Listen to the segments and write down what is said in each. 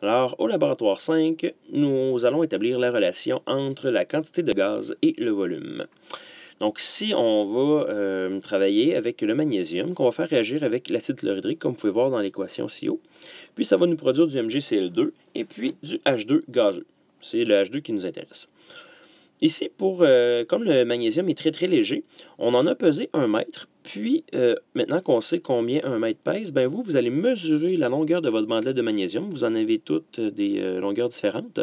Alors, au laboratoire 5, nous allons établir la relation entre la quantité de gaz et le volume. Donc, si on va travailler avec le magnésium, qu'on va faire réagir avec l'acide chlorhydrique, comme vous pouvez voir dans l'équation ci-haut, puis ça va nous produire du MgCl2 et puis du H2 gazeux. C'est le H2 qui nous intéresse. Ici, comme le magnésium est très très léger, on en a pesé 1 mètre, puis maintenant qu'on sait combien 1 mètre pèse, ben vous allez mesurer la longueur de votre bandelette de magnésium. Vous en avez toutes des longueurs différentes.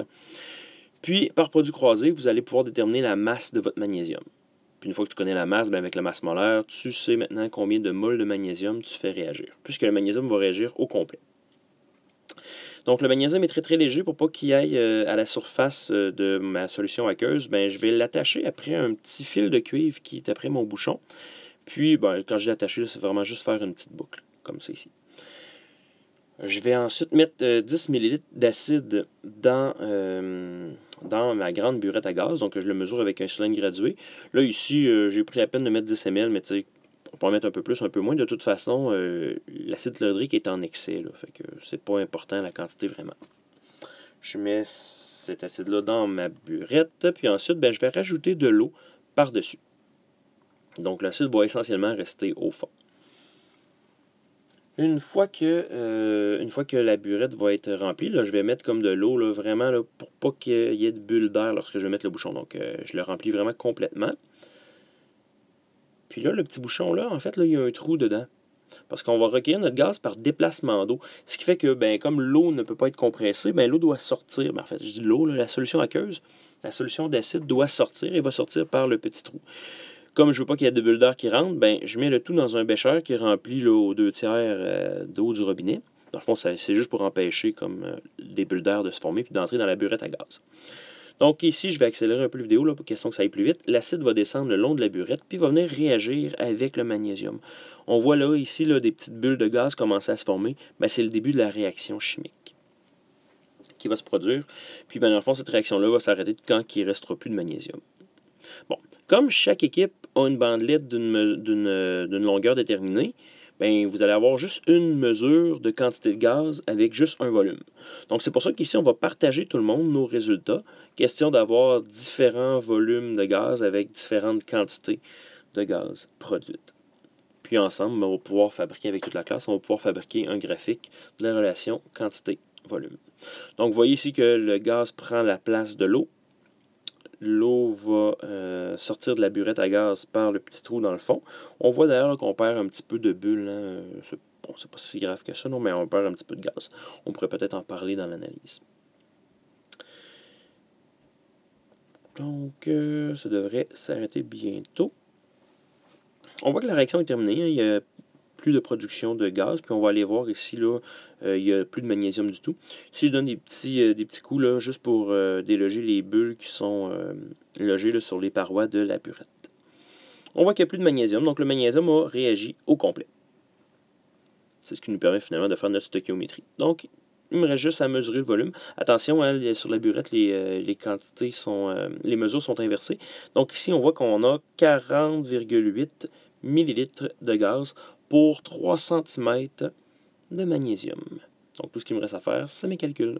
Puis, par produit croisé, vous allez pouvoir déterminer la masse de votre magnésium. Puis une fois que tu connais la masse, ben avec la masse molaire, tu sais maintenant combien de moles de magnésium tu fais réagir, puisque le magnésium va réagir au complet. Donc le magnésium est très très léger pour pas qu'il aille à la surface de ma solution aqueuse. Ben, je vais l'attacher après un petit fil de cuivre qui est après mon bouchon. Puis ben, quand je l'ai attaché, c'est vraiment juste faire une petite boucle, comme ça ici. Je vais ensuite mettre 10 ml d'acide dans ma grande burette à gaz. Donc je le mesure avec un cylindre gradué. Là ici, j'ai pris la peine de mettre 10 ml, mais tu sais, on peut en mettre un peu plus, un peu moins. De toute façon, l'acide chlorhydrique est en excès. Là, fait que c'est pas important la quantité vraiment. Je mets cet acide-là dans ma burette. Puis ensuite, ben, je vais rajouter de l'eau par-dessus. Donc l'acide va essentiellement rester au fond. Une fois que la burette va être remplie, là, je vais mettre comme de l'eau, là, vraiment, là, pour pas qu'il y ait de bulles d'air lorsque je vais mettre le bouchon. Donc, je le remplis vraiment complètement. Puis là, le petit bouchon, là, en fait, là, il y a un trou dedans. Parce qu'on va recueillir notre gaz par déplacement d'eau. Ce qui fait que, ben, comme l'eau ne peut pas être compressée, ben, l'eau doit sortir. Ben, en fait, je dis l'eau, la solution aqueuse, la solution d'acide doit sortir et va sortir par le petit trou. Comme je ne veux pas qu'il y ait de bulles d'air qui rentrent, ben, je mets le tout dans un bécher qui est rempli là, aux 2/3 d'eau du robinet. Dans le fond, c'est juste pour empêcher comme, des bulles d'air de se former puis d'entrer dans la burette à gaz. Donc ici, je vais accélérer un peu la vidéo là, pour question que ça aille plus vite. L'acide va descendre le long de la burette puis va venir réagir avec le magnésium. On voit là, ici, là, des petites bulles de gaz commencer à se former. Ben, c'est le début de la réaction chimique qui va se produire. Puis ben, dans le fond, cette réaction-là va s'arrêter quand il ne restera plus de magnésium. Bon, comme chaque équipe a une bandelette d'une longueur déterminée, ben, vous allez avoir juste une mesure de quantité de gaz avec juste un volume. Donc, c'est pour ça qu'ici, on va partager tout le monde nos résultats. Question d'avoir différents volumes de gaz avec différentes quantités de gaz produites. Puis ensemble, on va pouvoir fabriquer avec toute la classe, on va pouvoir fabriquer un graphique de la relation quantité-volume. Donc, vous voyez ici que le gaz prend la place de l'eau. L'eau va sortir de la burette à gaz par le petit trou dans le fond. On voit d'ailleurs qu'on perd un petit peu de bulles. Hein. C'est pas si grave que ça, non, mais on perd un petit peu de gaz. On pourrait peut-être en parler dans l'analyse. Donc, ça devrait s'arrêter bientôt. On voit que la réaction est terminée. Hein. Il y a plus de production de gaz. Puis on va aller voir ici, là, il n'y a plus de magnésium du tout. Si je donne des petits coups, là, juste pour déloger les bulles qui sont logées là, sur les parois de la burette. On voit qu'il n'y a plus de magnésium, donc le magnésium a réagi au complet. C'est ce qui nous permet finalement de faire notre stoichiométrie. Donc, il me reste juste à mesurer le volume. Attention, hein, sur la burette, les quantités les mesures sont inversées. Donc ici, on voit qu'on a 40,8 ml de gaz pour 3 cm de magnésium. Donc tout ce qu'il me reste à faire, c'est mes calculs.